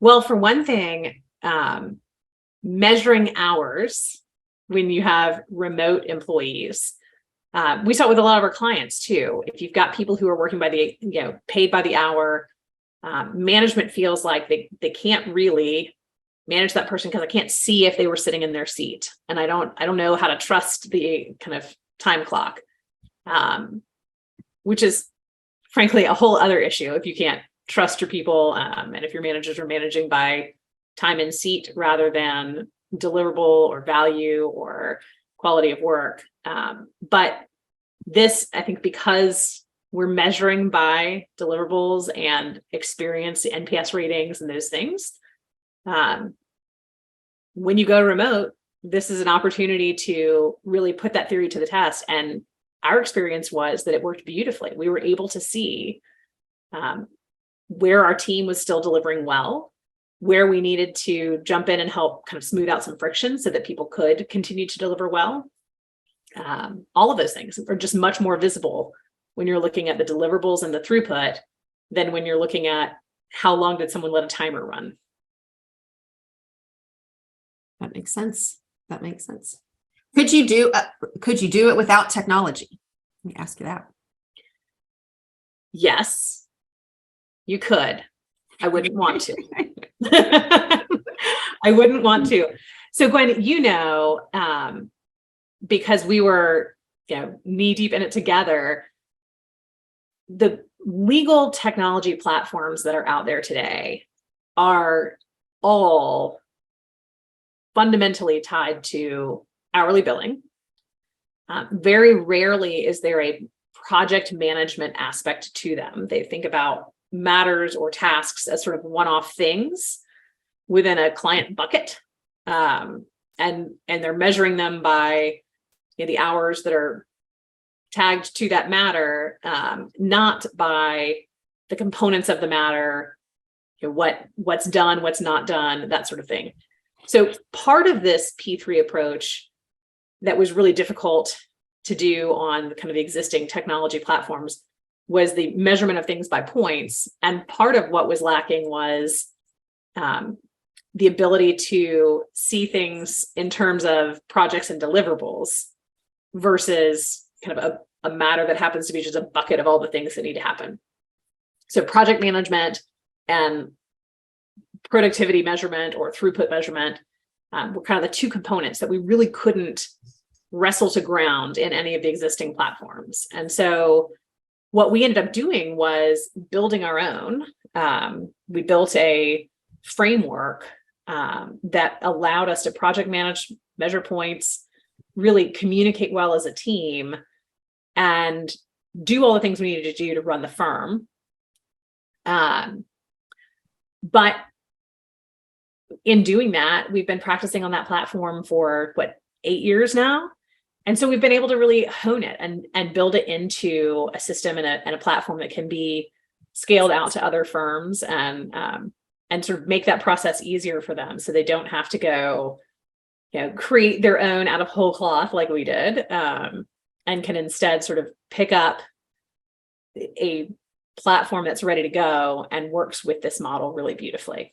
Well, for one thing, measuring hours when you have remote employees. We saw it with a lot of our clients too. If you've got people who are working by the, paid by the hour, management feels like they can't really manage that person because I can't see if they were sitting in their seat, and I don't know how to trust the kind of time clock, which is frankly a whole other issue if you can't trust your people, and if your managers are managing by time in seat rather than deliverable or value or quality of work. But this, I think, because we're measuring by deliverables and experience, the NPS ratings and those things, when you go remote, this is an opportunity to really put that theory to the test. And our experience was that it worked beautifully. We were able to see where our team was still delivering well, where we needed to jump in and help kind of smooth out some friction so that people could continue to deliver well. All of those things are just much more visible when you're looking at the deliverables and the throughput than when you're looking at how long did someone let a timer run. That makes sense. That makes sense. Could you do it without technology? Let me ask you that. Yes, you could. I wouldn't want to. I wouldn't want to. So Gwen, because we were knee deep in it together, the legal technology platforms that are out there today are all fundamentally tied to hourly billing. Very rarely is there a project management aspect to them. They think about matters or tasks as sort of one-off things within a client bucket, and they're measuring them by the hours that are tagged to that matter, not by the components of the matter, what's done, what's not done, that sort of thing. So part of this P3 approach that was really difficult to do on kind of the existing technology platforms was the measurement of things by points. And part of what was lacking was the ability to see things in terms of projects and deliverables versus kind of a matter that happens to be just a bucket of all the things that need to happen. So project management and productivity measurement or throughput measurement were kind of the two components that we really couldn't wrestle to ground in any of the existing platforms. And so what we ended up doing was building our own. We built a framework that allowed us to project manage, measure points, really communicate well as a team, and do all the things we needed to do to run the firm. But in doing that, we've been practicing on that platform for 8 years now. And so we've been able to really hone it and build it into a system and a platform that can be scaled out to other firms and sort of make that process easier for them, so they don't have to go, create their own out of whole cloth like we did, and can instead sort of pick up a platform that's ready to go and works with this model really beautifully.